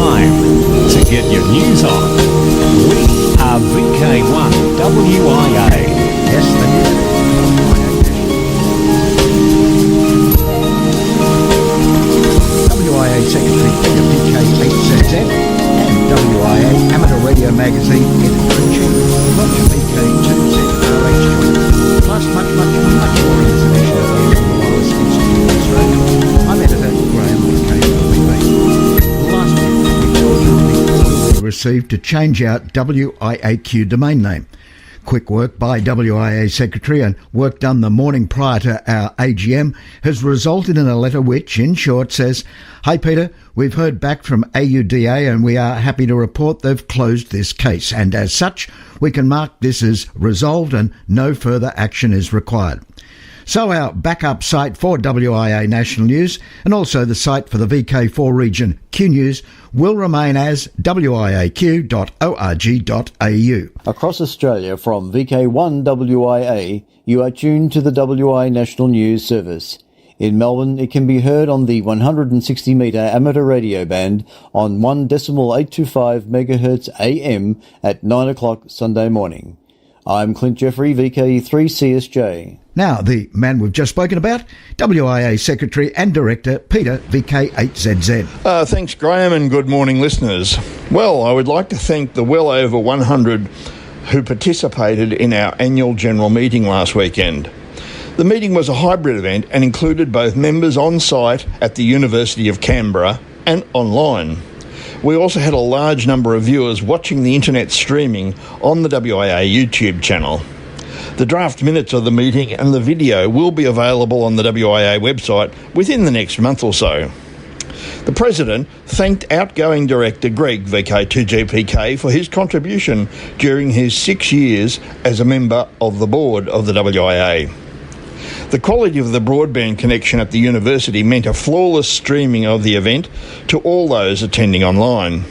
time to get your news on. We are VK1 WIA. Yes, the WIA Secretary Peter VK8ZZ and WIA Amateur Radio Magazine Editor-in-Chief Roger VK2ZRH, plus much more information about the Wireless Institute of Australia. I'm Editor Graham VK4BB. Last week we told you the order we received to change our WIAQ domain name. Quick work by WIA Secretary and work done the morning prior to our AGM has resulted in a letter which, in short, says, "Hey Peter, we've heard back from AUDA and we are happy to report they've closed this case, and as such, we can mark this as resolved and no further action is required." So our backup site for WIA National News and also the site for the VK4 region Q News will remain as wiaq.org.au. Across Australia from VK1 WIA, you are tuned to the WIA National News Service. In Melbourne, it can be heard on the 160-metre amateur radio band on 1.825 MHz AM at 9 o'clock Sunday morning. I'm Clint Jeffrey, VK3CSJ. Now, the man we've just spoken about, WIA Secretary and Director Peter VK8ZZ. Thanks, Graham, and good morning, listeners. Well, I would like to thank the well over 100 who participated in our annual general meeting last weekend. The meeting was a hybrid event and included both members on site at the University of Canberra and online. We also had a large number of viewers watching the internet streaming on the WIA YouTube channel. The draft minutes of the meeting and the video will be available on the WIA website within the next month or so. The President thanked outgoing Director Greg VK2GPK for his contribution during his 6 years as a member of the board of the WIA. The quality of the broadband connection at the university meant a flawless streaming of the event to all those attending online.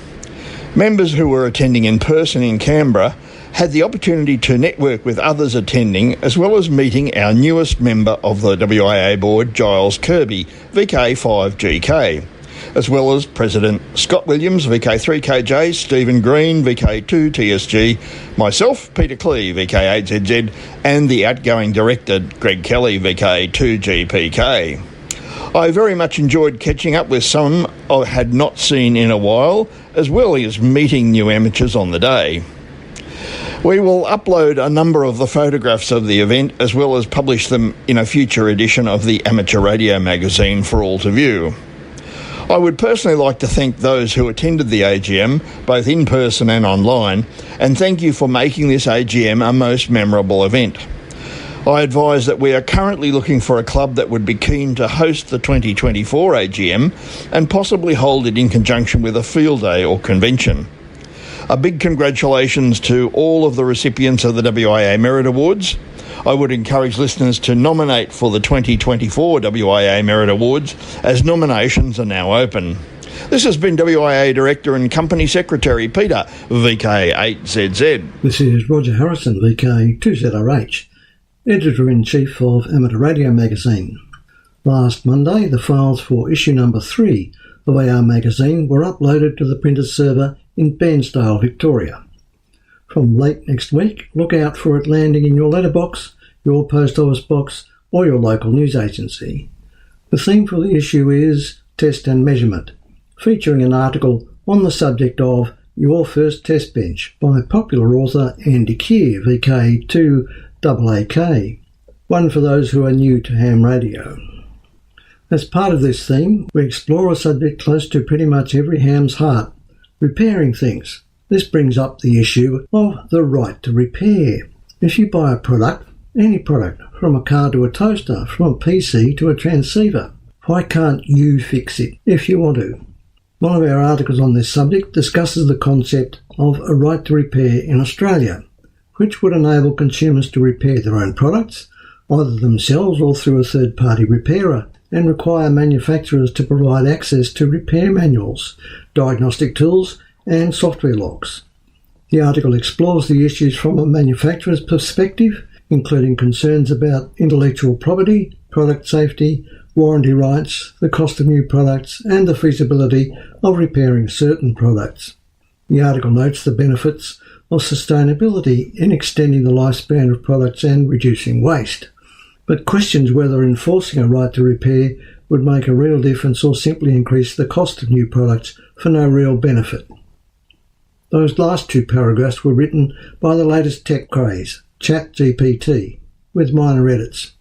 Members who were attending in person in Canberra had the opportunity to network with others attending, as well as meeting our newest member of the WIA board, Giles Kirby, VK5GK, as well as President Scott Williams, VK3KJ, Stephen Green, VK2TSG, myself, Peter Clee, VK8ZZ, and the outgoing Director, Greg Kelly, VK2GPK. I very much enjoyed catching up with some I had not seen in a while, as well as meeting new amateurs on the day. We will upload a number of the photographs of the event, as well as publish them in a future edition of the Amateur Radio magazine for all to view. I would personally like to thank those who attended the AGM, both in person and online, and thank you for making this AGM a most memorable event. I advise that we are currently looking for a club that would be keen to host the 2024 AGM and possibly hold it in conjunction with a field day or convention. A big congratulations to all of the recipients of the WIA Merit Awards. I would encourage listeners to nominate for the 2024 WIA Merit Awards, as nominations are now open. This has been WIA Director and Company Secretary Peter VK8ZZ. This is Roger Harrison, VK2ZRH, Editor-in-Chief of Amateur Radio magazine. Last Monday, the files for issue number 3 of AR magazine were uploaded to the printed server in Bairnsdale, Victoria. From late next week, look out for it landing in your letterbox, your post office box, or your local news agency. The theme for the issue is Test and Measurement, featuring an article on the subject of Your First Test Bench by popular author Andy Keir, VK2AAK, one for those who are new to ham radio. As part of this theme, we explore a subject close to pretty much every ham's heart, repairing things. This brings up the issue of the right to repair. If you buy a product, any product, from a car to a toaster, from a PC to a transceiver, why can't you fix it if you want to? One of our articles on this subject discusses the concept of a right to repair in Australia, which would enable consumers to repair their own products, either themselves or through a third-party repairer, and require manufacturers to provide access to repair manuals, diagnostic tools, and software logs. The article explores the issues from a manufacturer's perspective, including concerns about intellectual property, product safety, warranty rights, the cost of new products, and the feasibility of repairing certain products. The article notes the benefits of sustainability in extending the lifespan of products and reducing waste, but questions whether enforcing a right to repair would make a real difference or simply increase the cost of new products for no real benefit. Those last two paragraphs were written by the latest tech craze, ChatGPT, with minor edits.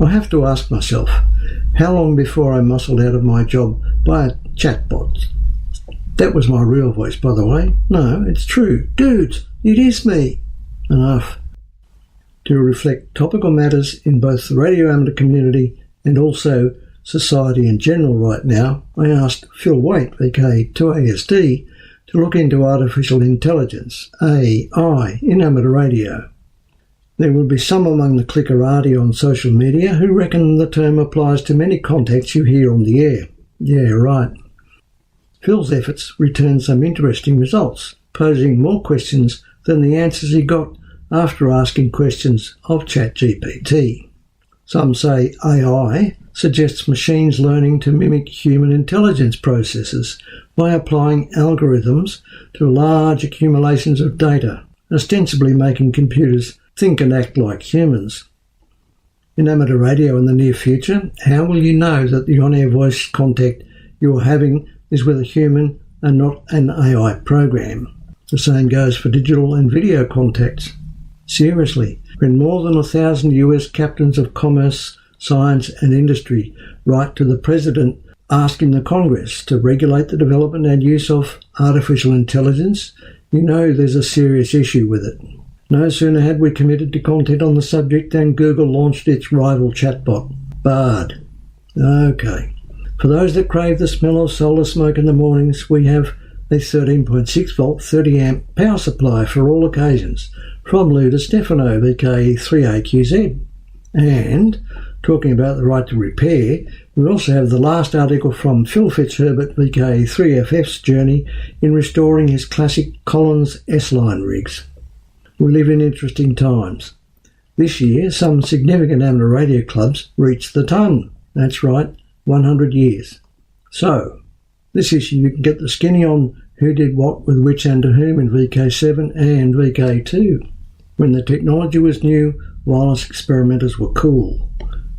I have to ask myself, how long before I'm muscled out of my job by a chatbot? That was my real voice, by the way. No, it's true. Dudes, it is me. Enough. To reflect topical matters in both the radio amateur community and also society in general right now, I asked Phil Waite, VK2ASD, to look into artificial intelligence, AI, in amateur radio. There will be some among the clickerati on social media who reckon the term applies to many contacts you hear on the air. Yeah, right. Phil's efforts returned some interesting results, posing more questions than the answers he got after asking questions of ChatGPT. Some say AI suggests machines learning to mimic human intelligence processes by applying algorithms to large accumulations of data, ostensibly making computers think and act like humans. In amateur radio in the near future, how will you know that the on-air voice contact you're having is with a human and not an AI program? The same goes for digital and video contacts. Seriously, when more than 1,000 US captains of commerce, science and industry write to the President asking the Congress to regulate the development and use of artificial intelligence, you know there's a serious issue with it. No sooner had we committed to content on the subject than Google launched its rival chatbot, Bard. Okay. For those that crave the smell of solar smoke in the mornings, we have a 13.6 volt 30 amp power supply for all occasions from Lou to Stefano, VK3AQZ. And, talking about the right to repair, we also have the last article from Phil Fitzherbert, VK3FF's journey in restoring his classic Collins S-line rigs. We live in interesting times. This year, some significant amateur radio clubs reached the ton. That's right, 100 years. So, this issue you can get the skinny on who did what with which and to whom in VK7 and VK2. When the technology was new, wireless experimenters were cool.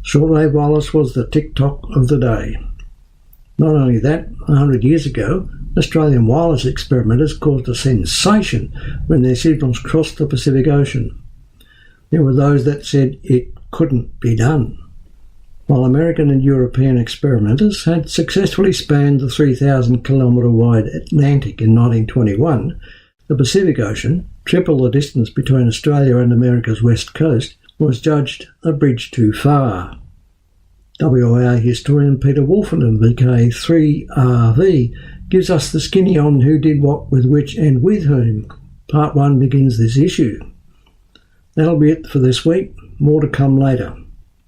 Shortwave wireless was the TikTok of the day. Not only that, 100 years ago, Australian wireless experimenters caused a sensation when their signals crossed the Pacific Ocean. There were those that said it couldn't be done. While American and European experimenters had successfully spanned the 3,000-kilometre wide Atlantic in 1921, the Pacific Ocean, triple the distance between Australia and America's west coast, was judged a bridge too far. WIA historian Peter Wolfenden, VK3RV, gives us the skinny on who did what with which and with whom. Part 1 begins this issue. That'll be it for this week. More to come later.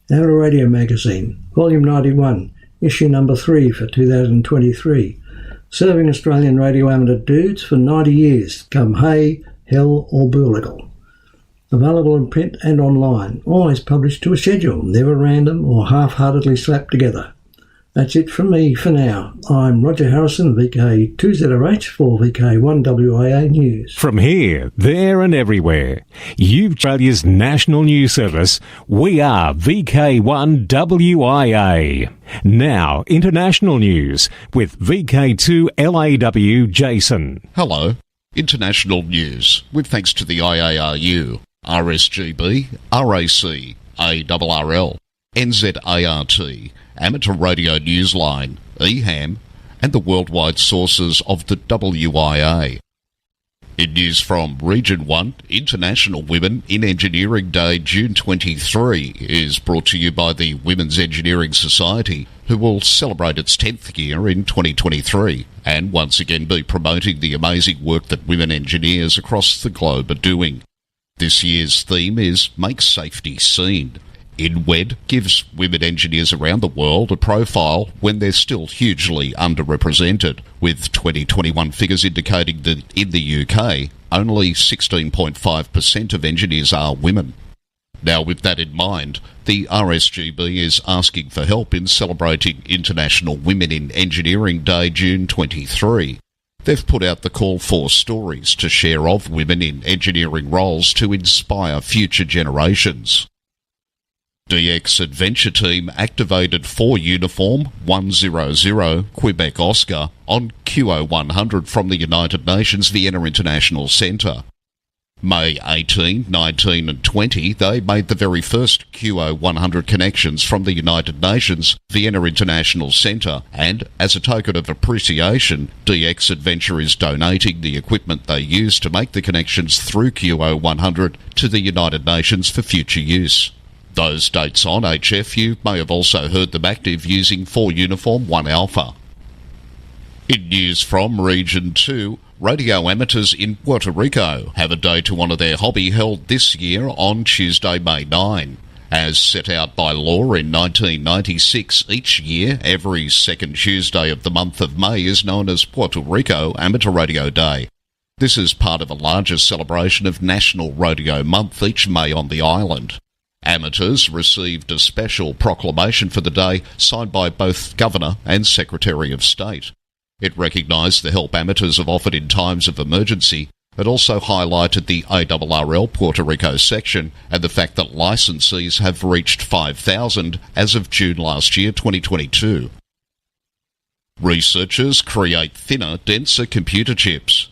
Amateur Radio Magazine, Volume 91, Issue number 3 for 2023. Serving Australian radio amateur dudes for 90 years, come hay, hell or booligal. Available in print and online, always published to a schedule, never random or half-heartedly slapped together. That's it from me for now. I'm Roger Harrison, VK2ZRH for VK1WIA News. From here, there and everywhere, you've Australia's national news service. We are VK1WIA. Now, international news with VK2LAW Jason. Hello. International news with thanks to the IARU, RSGB, RAC, ARRL, NZART, Amateur Radio Newsline, EHAM, and the worldwide sources of the WIA. In news from Region 1, International Women in Engineering Day June 23 is brought to you by the Women's Engineering Society, who will celebrate its 10th year in 2023 and once again be promoting the amazing work that women engineers across the globe are doing. This year's theme is Make Safety Seen. INWED gives women engineers around the world a profile when they're still hugely underrepresented, with 2021 figures indicating that in the UK, only 16.5% of engineers are women. Now, with that in mind, the the RSGB is asking for help in celebrating International Women in Engineering Day, June 23. They've put out the call for stories to share of women in engineering roles to inspire future generations. DX Adventure Team activated 4 Uniform 100 Quebec Oscar on QO100 from the United Nations Vienna International Centre. May 18, 19 and 20, they made the very first QO100 connections from the United Nations Vienna International Centre, and as a token of appreciation, DX Adventure is donating the equipment they use to make the connections through QO100 to the United Nations for future use. Those dates on HF, you may have also heard them active using 4 Uniform 1 Alpha. In news from Region 2, radio amateurs in Puerto Rico have a day to honour their hobby held this year on Tuesday, May 9. As set out by law in 1996, each year, every second Tuesday of the month of May is known as Puerto Rico Amateur Radio Day. This is part of a larger celebration of National Rodeo Month each May on the island. Amateurs received a special proclamation for the day signed by both Governor and Secretary of State. It recognised the help amateurs have offered in times of emergency. It also highlighted the ARRL Puerto Rico section and the fact that licensees have reached 5,000 as of June last year, 2022. Researchers create thinner, denser computer chips.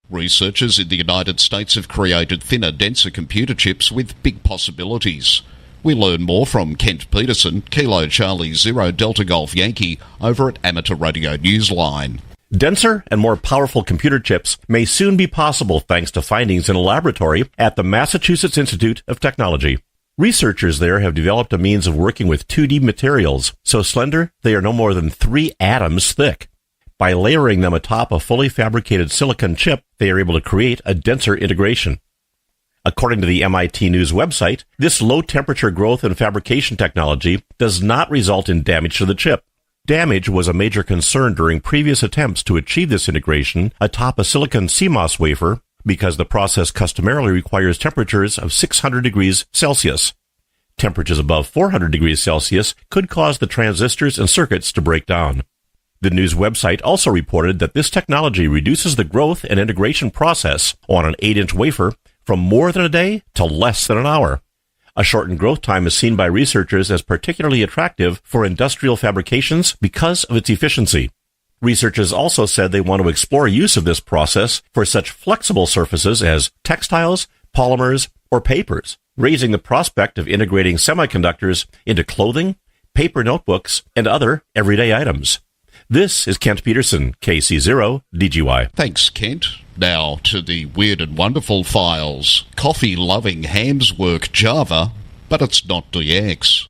Researchers in the United States have created thinner, denser computer chips with big possibilities. We learn more from Kent Peterson, Kilo Charlie 0 Delta Golf Yankee, over at Amateur Radio Newsline. Denser and more powerful computer chips may soon be possible thanks to findings in a laboratory at the Massachusetts Institute of Technology. Researchers there have developed a means of working with 2D materials so slender they are no more than 3 atoms thick. By layering them atop a fully fabricated silicon chip, they are able to create a denser integration. According to the MIT News website, this low-temperature growth and fabrication technology does not result in damage to the chip. Damage was a major concern during previous attempts to achieve this integration atop a silicon CMOS wafer because the process customarily requires temperatures of 600 degrees Celsius. Temperatures above 400 degrees Celsius could cause the transistors and circuits to break down. The news website also reported that this technology reduces the growth and integration process on an 8-inch wafer from more than a day to less than an hour. A shortened growth time is seen by researchers as particularly attractive for industrial fabrications because of its efficiency. Researchers also said they want to explore use of this process for such flexible surfaces as textiles, polymers, or papers, raising the prospect of integrating semiconductors into clothing, paper notebooks, and other everyday items. This is Kent Peterson, KC0 DGY. Thanks, Kent. Now to the Weird and Wonderful files. Coffee-loving hams work Java, but it's not DX.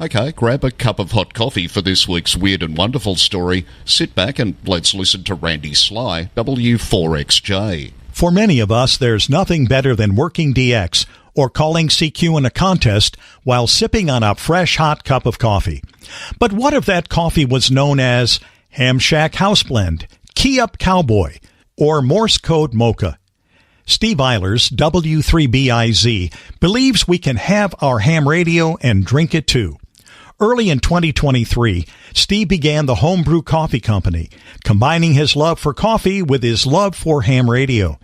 Okay, grab a cup of hot coffee for this week's Weird and Wonderful story. Sit back and let's listen to Randy Sly, W4XJ. For many of us, there's nothing better than working DX or calling CQ in a contest while sipping on a fresh hot cup of coffee. But what if that coffee was known as Ham Shack House Blend, Key Up Cowboy, or Morse Code Mocha? Steve Eilers, W3BIZ, believes we can have our ham radio and drink it too. Early in 2023, Steve began the Homebrew Coffee Company, combining his love for coffee with his love for ham radio.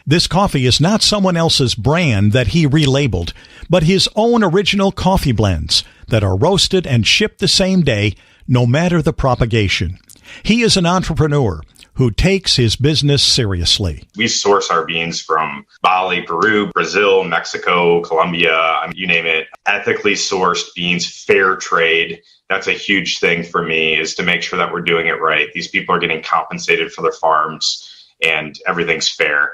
This coffee is not someone else's brand that he relabeled, but his own original coffee blends that are roasted and shipped the same day, no matter the propagation. He is an entrepreneur who takes his business seriously. We source our beans from Bali, Peru, Brazil, Mexico, Colombia, you name it. Ethically sourced beans, fair trade. That's a huge thing for me, is to make sure that we're doing it right. These people are getting compensated for their farms and everything's fair.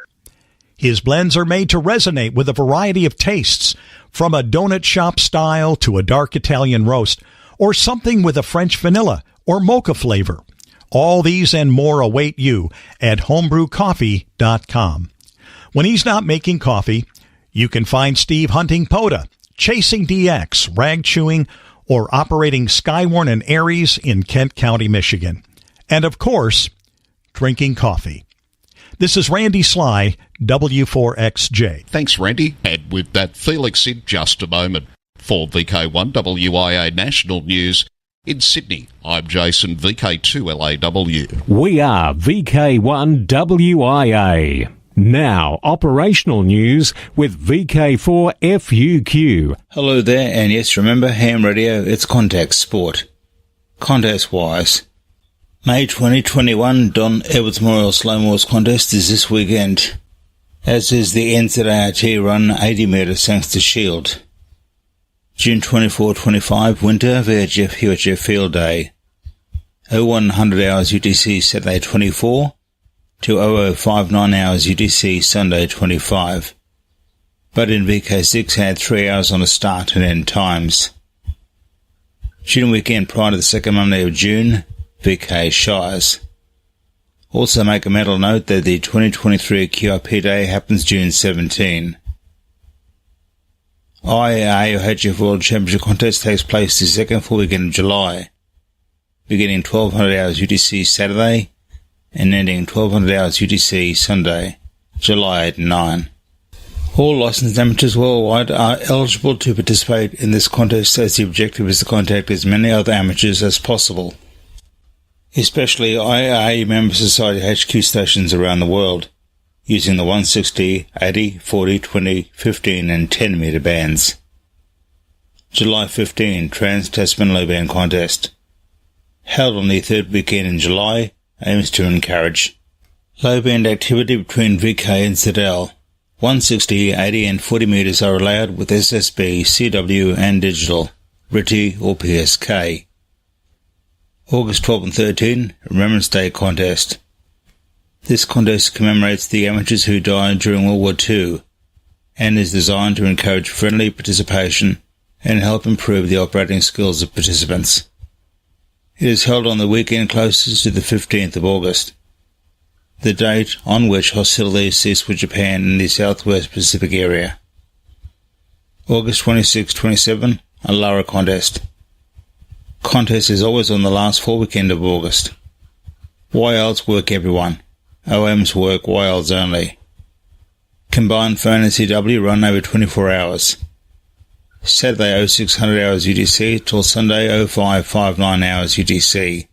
His blends are made to resonate with a variety of tastes, from a donut shop style to a dark Italian roast, or something with a French vanilla or mocha flavor. All these and more await you at homebrewcoffee.com. When he's not making coffee, you can find Steve hunting POTA, chasing DX, rag chewing, or operating Skywarn and Aries in Kent County, Michigan. And of course, drinking coffee. This is Randy Sly, W4XJ. Thanks, Randy. And with that, Felix in just a moment. For VK1WIA National News in Sydney, I'm Jason, VK2LAW. We are VK1WIA. Now, operational news with VK4FUQ. Hello there, and yes, remember ham radio, it's contact sport. Contest-wise, May 2021 Don Edwards Memorial Slow Morse Contest is this weekend, as is the NZART Run 80 metres thanks to Shield. June 24-25 Winter VHF UHF Field Day, 0100 hours UTC Saturday 24 to 0059 hours UTC Sunday 25. But in VK6 had 3 hours on the start and end times. June weekend prior to the second Monday of June, VK Shires. Also make a mental note that the 2023 QRP Day happens June 17. IAA HF World Championship Contest takes place the second full weekend of July, beginning 1200 hours UTC Saturday and ending 1200 hours UTC Sunday, July 8 and 9. All licensed amateurs worldwide are eligible to participate in this contest, as the objective is to contact as many other amateurs as possible, especially IAA member society HQ stations around the world, using the 160, 80, 40, 20, 15 and 10 metre bands. July 15 Trans-Tasman Low Band Contest, held on the third weekend in July, aims to encourage low band activity between VK and ZL. 160, 80 and 40 metres are allowed with SSB, CW and digital, RTTY or PSK. August 12 and 13 Remembrance Day Contest. This contest commemorates the amateurs who died during World War II and is designed to encourage friendly participation and help improve the operating skills of participants. It is held on the weekend closest to the 15th of August, the date on which hostilities ceased with Japan in the Southwest Pacific area. August 26-27 Alara Contest. Contest is always on the last full weekend of August. YLs work everyone. OMs work YLs only. Combined phone and CW run over 24 hours. Saturday 0600 hours UTC till Sunday 0559 hours UTC.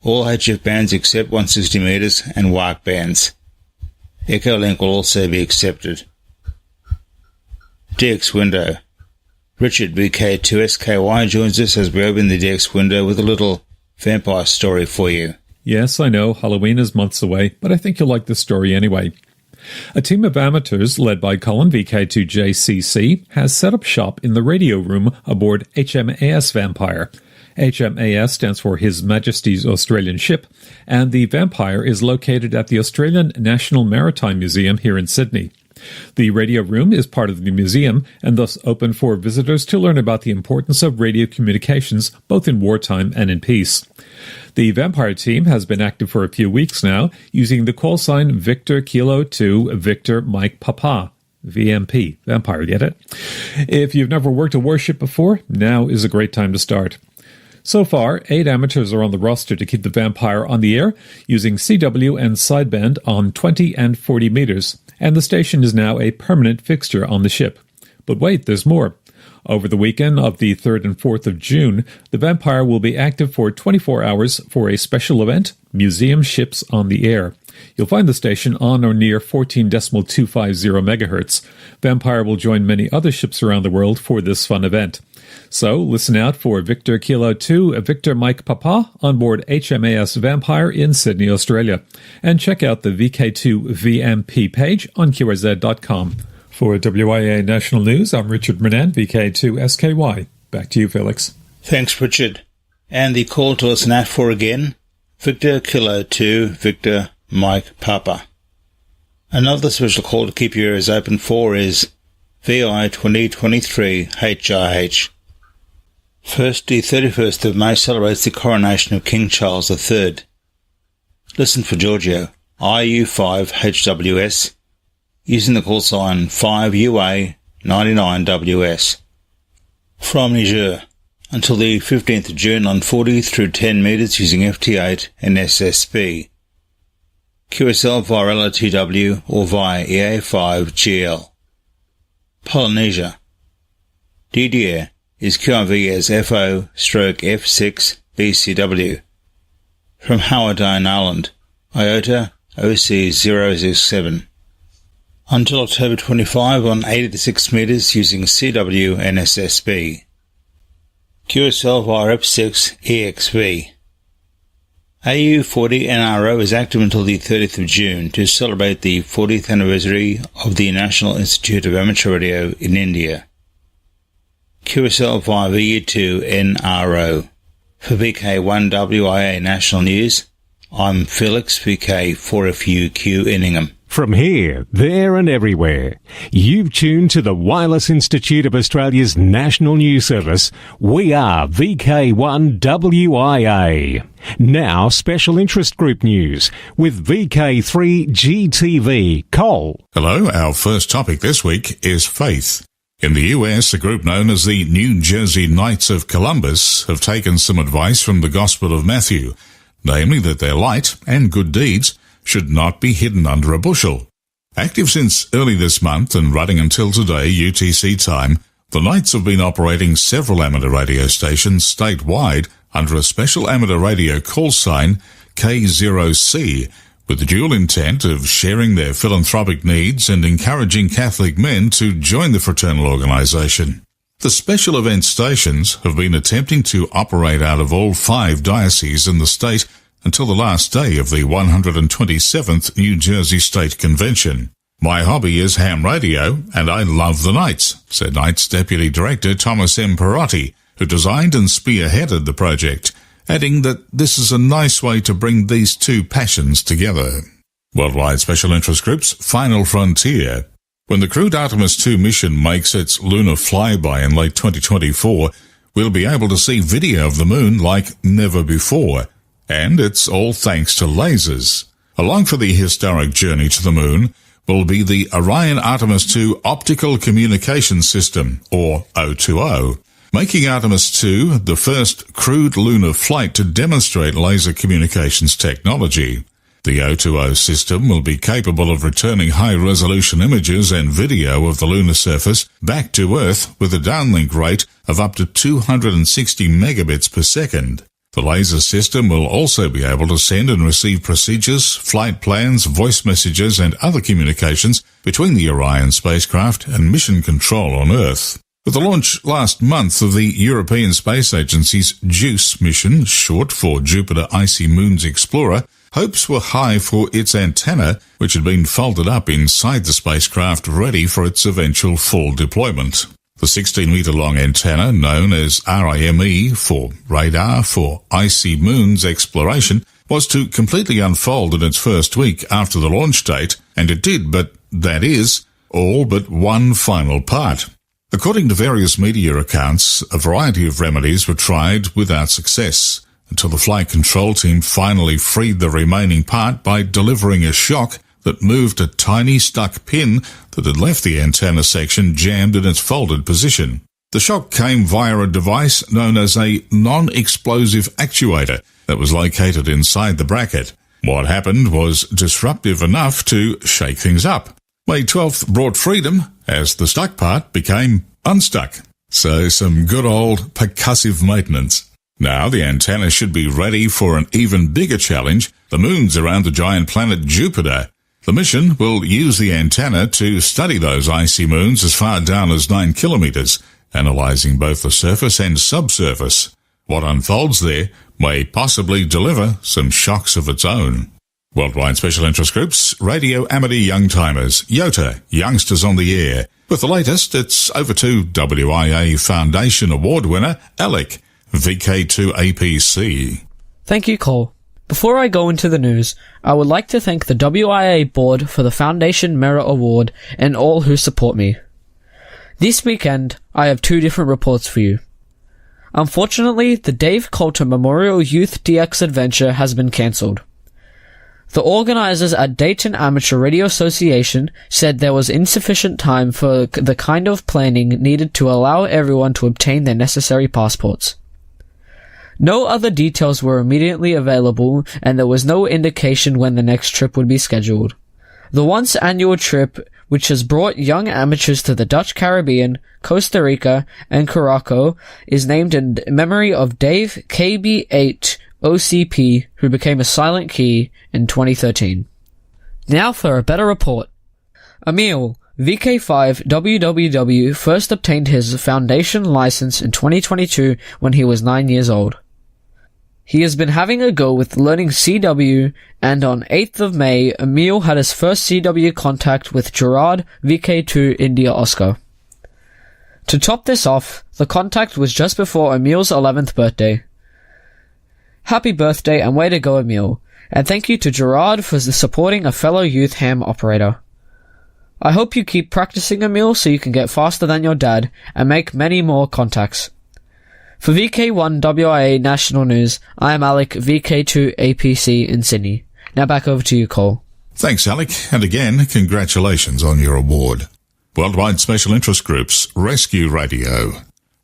All HF bands except 160 metres and WARC bands. Echo Link will also be accepted. DX window. Richard VK2SKY joins us as we open the DX window with a little vampire story for you. Yes, I know, Halloween is months away, but I think you'll like the story anyway. A team of amateurs led by Colin VK2JCC has set up shop in the radio room aboard HMAS Vampire. HMAS stands for His Majesty's Australian Ship, and the Vampire is located at the Australian National Maritime Museum here in Sydney. The radio room is part of the museum and thus open for visitors to learn about the importance of radio communications both in wartime and in peace. The Vampire team has been active for a few weeks now, using the call sign Victor Kilo 2 Victor Mike Papa. VMP. Vampire, get it? If you've never worked a warship before, now is a great time to start. So far, 8 amateurs are on the roster to keep the Vampire on the air, using CW and sideband on 20 and 40 meters, and the station is now a permanent fixture on the ship. But wait, there's more. Over the weekend of the 3rd and 4th of June, the Vampire will be active for 24 hours for a special event, Museum Ships on the Air. You'll find the station on or near 14.250 megahertz. Vampire will join many other ships around the world for this fun event. So listen out for Victor Kilo 2 Victor Mike Papa on board HMAS Vampire in Sydney, Australia. And check out the VK2 VMP page on QRZ.com. For WIA National News, I'm Richard Renan, VK2SKY. Back to you, Felix. Thanks, Richard. And the call to listen out for again, Victor Kilo 2 Victor Mike Papa. Another special call to keep your ears open for is VI 2023 HIH. First, the 31st of May celebrates the coronation of King Charles III. Listen for Giorgio, IU5HWS, using the call sign 5UA99WS. From Niger, until the 15th of June on 40 through 10 metres using FT8 and SSB. QSL via LOTW or via EA5GL. Polynesia. DDR is QRV as FO/F6BCW. From Howardine Island, IOTA OC007. Until October 25 on 86 metres using CW and SSB. QSL via F6EXV. AU40 NRO is active until the 30th of June to celebrate the 40th anniversary of the National Institute of Amateur Radio in India. QSL via VU2 NRO. For VK1WIA National News, I'm Felix, VK4FUQ Inningham. From here, there and everywhere, you've tuned to the Wireless Institute of Australia's National News Service. We are VK1WIA. Now, Special Interest Group News with VK3GTV. Cole. Hello, our first topic this week is faith. In the US, a group known as the New Jersey Knights of Columbus have taken some advice from the Gospel of Matthew, namely that their light and good deeds should not be hidden under a bushel. Active since early this month and running until today UTC time, the Knights have been operating several amateur radio stations statewide under a special amateur radio call sign K0C, with the dual intent of sharing their philanthropic needs and encouraging Catholic men to join the fraternal organisation. The special event stations have been attempting to operate out of all 5 dioceses in the state until the last day of the 127th New Jersey State Convention. My hobby is ham radio, and I love the Knights, said Knights Deputy Director Thomas M. Perotti, who designed and spearheaded the project, adding that this is a nice way to bring these two passions together. Worldwide Special Interest Group's Final Frontier. When the crewed Artemis II mission makes its lunar flyby in late 2024, we'll be able to see video of the moon like never before. And it's all thanks to lasers. Along for the historic journey to the moon will be the Orion Artemis II Optical Communication System, or O2O, making Artemis II the first crewed lunar flight to demonstrate laser communications technology. The O2O system will be capable of returning high-resolution images and video of the lunar surface back to Earth with a downlink rate of up to 260 megabits per second. The laser system will also be able to send and receive procedures, flight plans, voice messages, and other communications between the Orion spacecraft and mission control on Earth. With the launch last month of the European Space Agency's JUICE mission, short for Jupiter Icy Moons Explorer, hopes were high for its antenna, which had been folded up inside the spacecraft ready for its eventual full deployment. The 16-metre-long antenna, known as RIME for Radar for Icy Moons Exploration, was to completely unfold in its first week after the launch date, and it did, but that is, all but one final part. According to various media accounts, a variety of remedies were tried without success, until the flight control team finally freed the remaining part by delivering a shock that moved a tiny stuck pin that had left the antenna section jammed in its folded position. The shock came via a device known as a non-explosive actuator that was located inside the bracket. What happened was disruptive enough to shake things up. May 12th brought freedom as the stuck part became unstuck. So some good old percussive maintenance. Now the antenna should be ready for an even bigger challenge, the moons around the giant planet Jupiter. The mission will use the antenna to study those icy moons as far down as 9 kilometres, analysing both the surface and subsurface. What unfolds there may possibly deliver some shocks of its own. Worldwide Special Interest Groups, Radio Amateur Youngtimers, YOTA, Youngsters on the Air. With the latest, it's over to WIA Foundation Award winner, Alec, VK2APC. Thank you, Cole. Before I go into the news, I would like to thank the WIA board for the Foundation Merit Award and all who support me. This weekend, I have 2 different reports for you. Unfortunately, the Dave Coulter Memorial Youth DX Adventure has been cancelled. The organisers at Dayton Amateur Radio Association said there was insufficient time for the kind of planning needed to allow everyone to obtain their necessary passports. No other details were immediately available, and there was no indication when the next trip would be scheduled. The once-annual trip which has brought young amateurs to the Dutch Caribbean, Costa Rica, and Curaçao, is named in memory of Dave KB8 OCP, who became a silent key in 2013. Now for a better report. Emil, VK5 WWW, first obtained his foundation license in 2022 when he was 9 years old. He has been having a go with learning CW, and on 8th of May, Emil had his first CW contact with Gerard VK2 India Oscar. To top this off, the contact was just before Emil's 11th birthday. Happy birthday and way to go, Emil, and thank you to Gerard for supporting a fellow youth ham operator. I hope you keep practicing, Emil, so you can get faster than your dad and make many more contacts. For VK1 WIA National News, I am Alec, VK2 APC in Sydney. Now back over to you, Cole. Thanks, Alec, and again, congratulations on your award. Worldwide Special Interest Groups, Rescue Radio.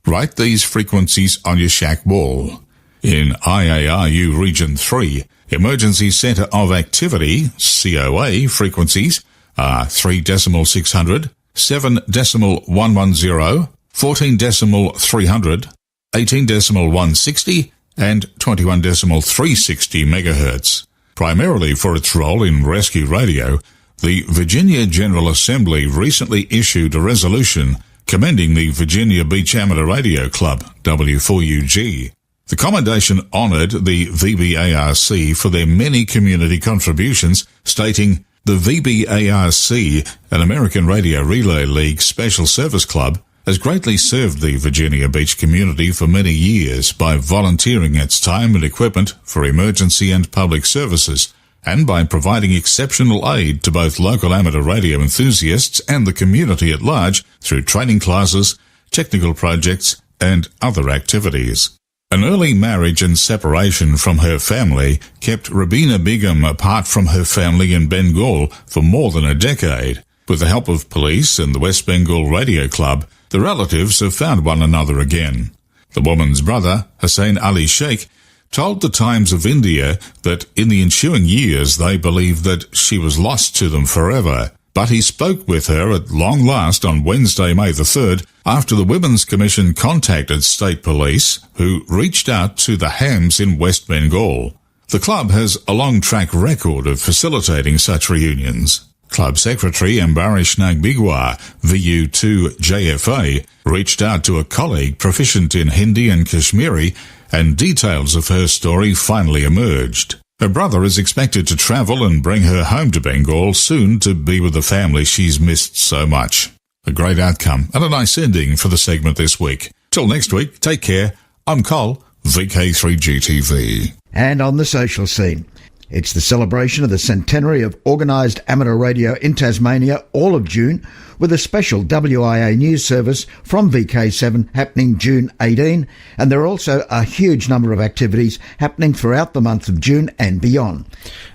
Write these frequencies on your shack wall. In IARU Region 3, Emergency Centre of Activity, COA, frequencies are 3.600, 7.110, 14.300, 18.160 and 21.360 MHz. Primarily for its role in rescue radio, the Virginia General Assembly recently issued a resolution commending the Virginia Beach Amateur Radio Club, W4UG. The commendation honoured the VBARC for their many community contributions, stating, "The VBARC, an American Radio Relay League Special Service Club, has greatly served the Virginia Beach community for many years by volunteering its time and equipment for emergency and public services, and by providing exceptional aid to both local amateur radio enthusiasts and the community at large through training classes, technical projects, and other activities." An early marriage and separation from her family kept Rabina Begum apart from her family in Bengal for more than a decade. With the help of police and the West Bengal Radio Club, the relatives have found one another again. The woman's brother, Hussein Ali Sheikh, told the Times of India that in the ensuing years they believed that she was lost to them forever. But he spoke with her at long last on Wednesday, May the 3rd, after the Women's Commission contacted state police, who reached out to the hams in West Bengal. The club has a long track record of facilitating such reunions. Club Secretary Ambarish Nagbigwa, VU2JFA, reached out to a colleague proficient in Hindi and Kashmiri, and details of her story finally emerged. Her brother is expected to travel and bring her home to Bengal soon to be with the family she's missed so much. A great outcome and a nice ending for the segment this week. Till next week, take care. I'm Cole, VK3GTV. And on the social scene, it's the celebration of the centenary of organised amateur radio in Tasmania all of June, with a special WIA news service from VK7 happening June 18, and there are also a huge number of activities happening throughout the month of June and beyond.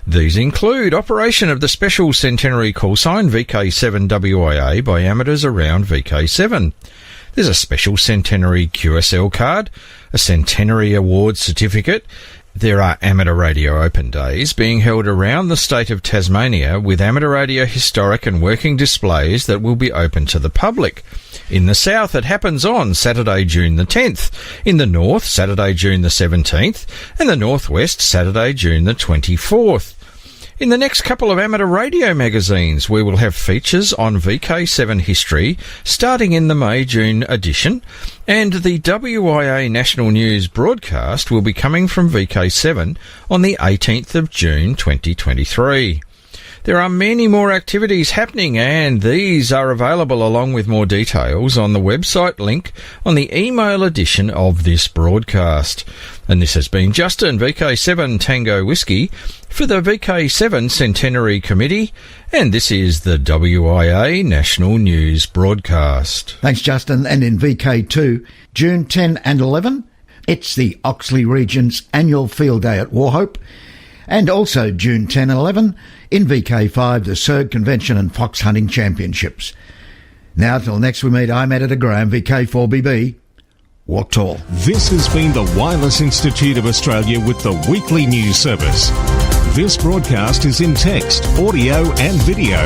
These include operation of the special centenary call sign VK7 WIA by amateurs around VK7. There's a special centenary QSL card, a centenary award certificate. There are amateur radio open days being held around the state of Tasmania with amateur radio historic and working displays that will be open to the public. In the south, it happens on Saturday, June the 10th. In the north, Saturday, June the 17th. And the northwest, Saturday, June the 24th. In the next couple of amateur radio magazines, we will have features on VK7 history starting in the May-June edition, and the WIA National News broadcast will be coming from VK7 on the 18th of June 2023. There are many more activities happening, and these are available along with more details on the website link on the email edition of this broadcast. And this has been Justin, VK7 Tango Whiskey, for the VK7 Centenary Committee, and this is the WIA National News broadcast. Thanks, Justin. And in VK2, June 10 and 11, it's the Oxley Region's annual field day at Warhope. And also June 10 and 11, in VK5, the Surg Convention and Fox Hunting Championships. Now, till next we meet, I'm Editor Graham, VK4BB. Walk tall. This has been the Wireless Institute of Australia with the weekly news service. This broadcast is in text, audio and video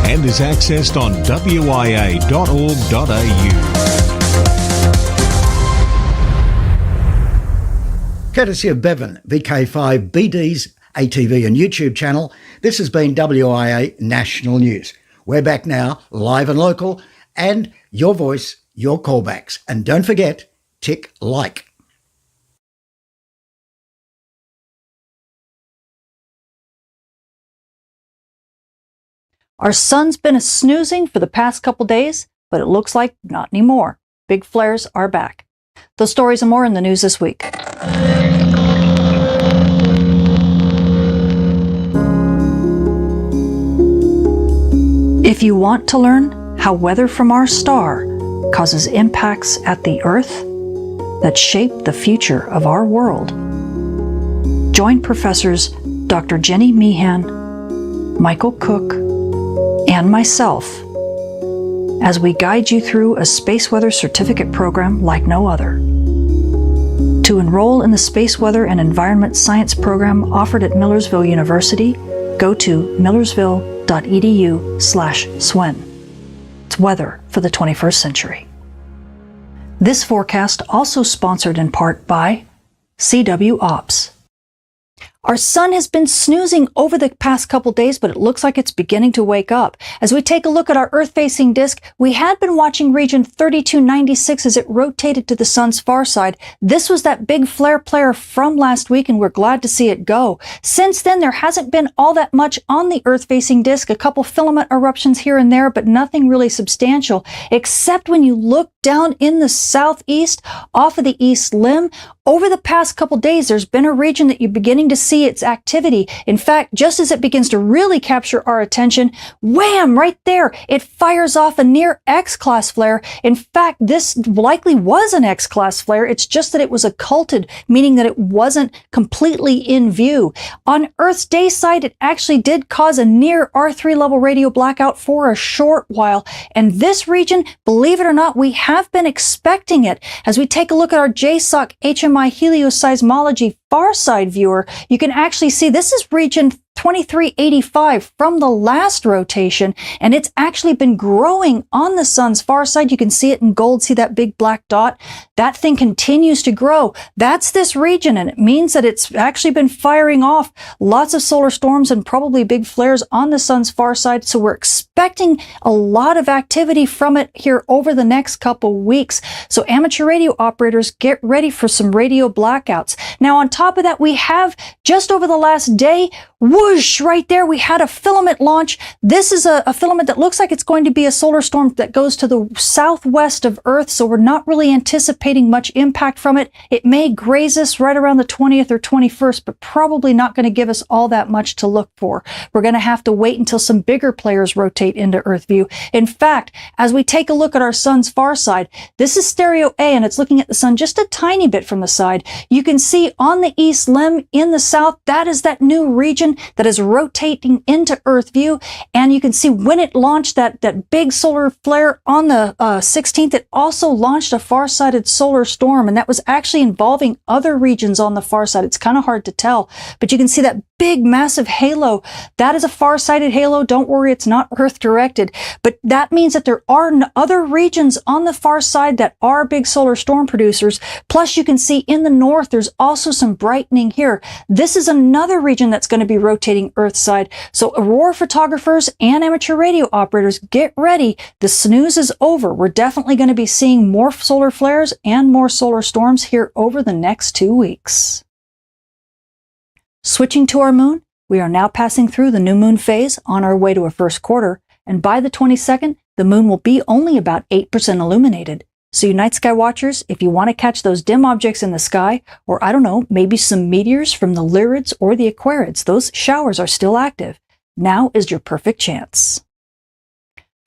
and is accessed on wia.org.au. Courtesy of Bevan, VK5BD's ATV and YouTube channel, this has been WIA National News. We're back now, live and local, and your voice, your callbacks. And don't forget, tick like. Our sun's been snoozing for the past couple days, but it looks like not anymore. Big flares are back. Those stories and more in the news this week. If you want to learn how weather from our star causes impacts at the Earth that shape the future of our world, join Professors Dr. Jenny Meehan, Michael Cook, and myself as we guide you through a space weather certificate program like no other. To enroll in the Space Weather and Environment Science program offered at Millersville University, go to millersville.edu/SWEN. It's weather for the 21st century. This forecast also sponsored in part by CW Ops. Our sun has been snoozing over the past couple days, but it looks like it's beginning to wake up. As we take a look at our Earth-facing disk, we had been watching region 3296 as it rotated to the sun's far side. This was that big flare player from last week, and we're glad to see it go. Since then, there hasn't been all that much on the Earth-facing disk, a couple filament eruptions here and there, but nothing really substantial, except when you look down in the southeast off of the east limb. Over the past couple days, there's been a region that you're beginning to see its activity. In fact, just as it begins to really capture our attention, wham, right there, it fires off a near X-class flare. In fact, this likely was an X-class flare. It's just that it was occulted, meaning that it wasn't completely in view. On Earth's day side, it actually did cause a near R3 level radio blackout for a short while. And this region, believe it or not, we have been expecting it. As we take a look at our JSOC HMI helioseismology far side viewer, you can actually see this is region 2385 from the last rotation, and it's actually been growing on the sun's far side. You can see it in gold. See that big black dot? That thing continues to grow. That's this region, and it means that it's actually been firing off lots of solar storms and probably big flares on the sun's far side. So we're expecting a lot of activity from it here over the next couple weeks. So amateur radio operators, get ready for some radio blackouts. Now, on top of that, we have just over the last day, whoosh, right there, we had a filament launch. This is a filament that looks like it's going to be a solar storm that goes to the southwest of Earth, so we're not really anticipating much impact from it. It may graze us right around the 20th or 21st, but probably not going to give us all that much to look for. We're going to have to wait until some bigger players rotate into Earth view. In fact, as we take a look at our sun's far side, this is stereo A, and it's looking at the sun just a tiny bit from the side. You can see on the east limb in the south, that is that new region that is rotating into Earth view. And you can see when it launched that big solar flare on the 16th, it also launched a far-sighted solar storm, and that was actually involving other regions on the far side. It's kind of hard to tell, but you can see that big, massive halo. That is a far-sighted halo. Don't worry, it's not Earth-directed, but that means that there are other regions on the far side that are big solar storm producers. Plus, you can see in the north, there's also some brightening here. This is another region that's going to be rotating Earth side. So aurora photographers and amateur radio operators, get ready. The snooze is over. We're definitely going to be seeing more solar flares and more solar storms here over the next 2 weeks. Switching to our moon, we are now passing through the new moon phase on our way to a first quarter, and by the 22nd, the moon will be only about 8% illuminated. So you night sky watchers, if you want to catch those dim objects in the sky, or I don't know, maybe some meteors from the Lyrids or the Aquarids, those showers are still active. Now is your perfect chance.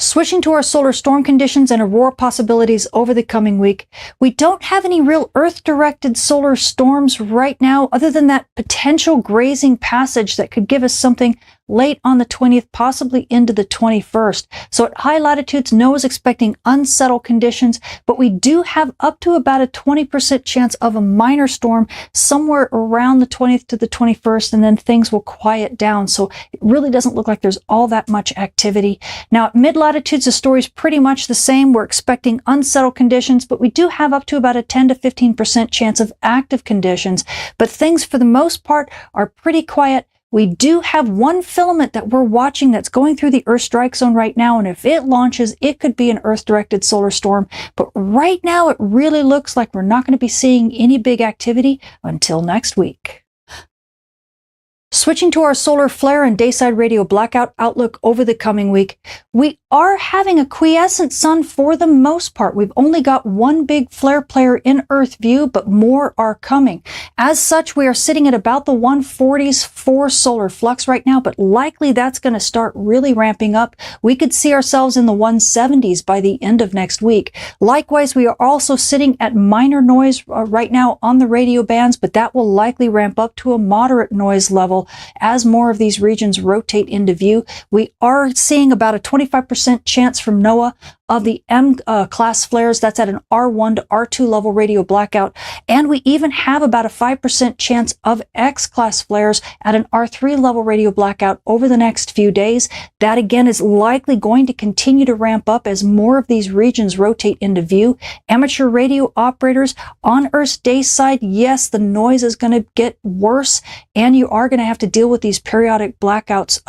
Switching to our solar storm conditions and aurora possibilities over the coming week, we don't have any real Earth-directed solar storms right now, other than that potential grazing passage that could give us something late on the 20th, possibly into the 21st. So at high latitudes, NOAA's expecting unsettled conditions, but we do have up to about a 20% chance of a minor storm somewhere around the 20th to the 21st, and then things will quiet down. So it really doesn't look like there's all that much activity. Now at mid-latitudes, the story's pretty much the same. We're expecting unsettled conditions, but we do have up to about a 10 to 15% chance of active conditions. But things, for the most part, are pretty quiet. We do have one filament that we're watching that's going through the Earth strike zone right now, and if it launches, it could be an Earth-directed solar storm. But right now, it really looks like we're not going to be seeing any big activity until next week. Switching to our solar flare and dayside radio blackout outlook over the coming week, we are having a quiescent sun for the most part. We've only got one big flare player in Earth view, but more are coming. As such, we are sitting at about the 140s for solar flux right now, but likely that's going to start really ramping up. We could see ourselves in the 170s by the end of next week. Likewise, we are also sitting at minor noise right now on the radio bands, but that will likely ramp up to a moderate noise level as more of these regions rotate into view. We are seeing about a 25% chance from NOAA of the M-class flares. That's at an R1 to R2 level radio blackout. And we even have about a 5% chance of X-class flares at an R3 level radio blackout over the next few days. That again is likely going to continue to ramp up as more of these regions rotate into view. Amateur radio operators on Earth's day side, yes, the noise is going to get worse, and you are going to have to deal with these periodic blackouts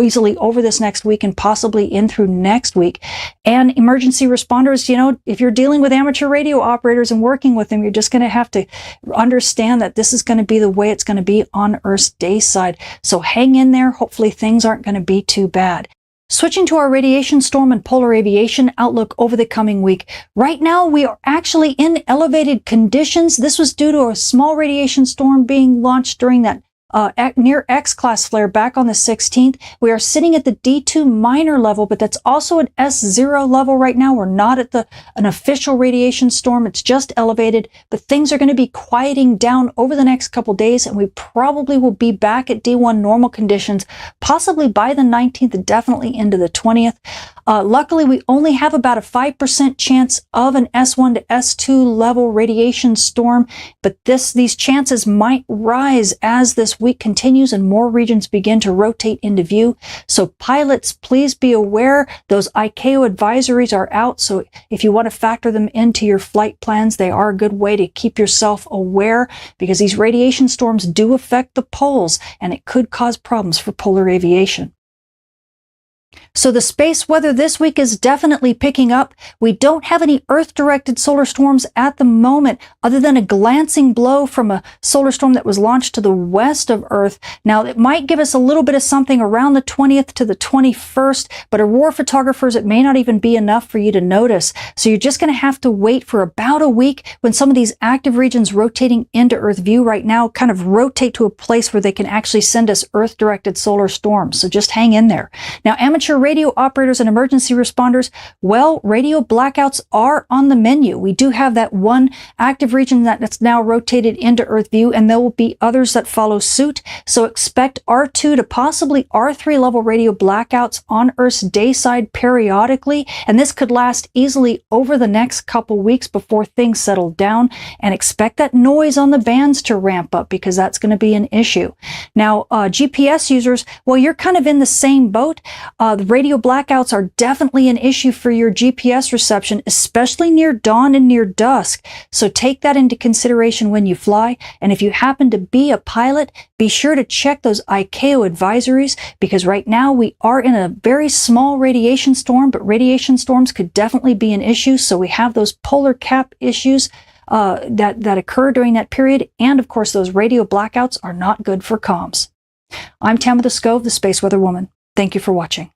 easily over this next week and possibly in through next week. And emergency responders, you know, if you're dealing with amateur radio operators and working with them, you're just going to have to understand that this is going to be the way it's going to be on Earth's day side. So hang in there. Hopefully things aren't going to be too bad. Switching to our radiation storm and polar aviation outlook over the coming week. Right now, we are actually in elevated conditions. This was due to a small radiation storm being launched during that near X-class flare back on the 16th. We are sitting at the D2 minor level, but that's also an S0 level right now. We're not at an official radiation storm. It's just elevated, but things are going to be quieting down over the next couple days, and we probably will be back at D1 normal conditions, possibly by the 19th and definitely into the 20th. Luckily, we only have about a 5% chance of an S1 to S2 level radiation storm, but these chances might rise as this week continues and more regions begin to rotate into view. So pilots, please be aware those ICAO advisories are out. So if you want to factor them into your flight plans, they are a good way to keep yourself aware, because these radiation storms do affect the poles and it could cause problems for polar aviation. So the space weather this week is definitely picking up. We don't have any Earth-directed solar storms at the moment, other than a glancing blow from a solar storm that was launched to the west of Earth. Now, it might give us a little bit of something around the 20th to the 21st, but aurora photographers, it may not even be enough for you to notice. So you're just going to have to wait for about a week when some of these active regions rotating into Earth view right now kind of rotate to a place where they can actually send us Earth-directed solar storms. So just hang in there. Now, amateur radio operators and emergency responders, well, radio blackouts are on the menu. We do have that one active region that's now rotated into Earth view, and there will be others that follow suit. So expect R2 to possibly R3 level radio blackouts on Earth's day side periodically, and this could last easily over the next couple weeks before things settle down. And expect that noise on the bands to ramp up, because that's going to be an issue. Now, GPS users, well, you're kind of in the same boat. The radio blackouts are definitely an issue for your GPS reception, especially near dawn and near dusk. So take that into consideration when you fly. And if you happen to be a pilot, be sure to check those ICAO advisories, because right now we are in a very small radiation storm, but radiation storms could definitely be an issue. So we have those polar cap issues that occur during that period. And of course, those radio blackouts are not good for comms. I'm Tamitha Skov, the Space Weather Woman. Thank you for watching.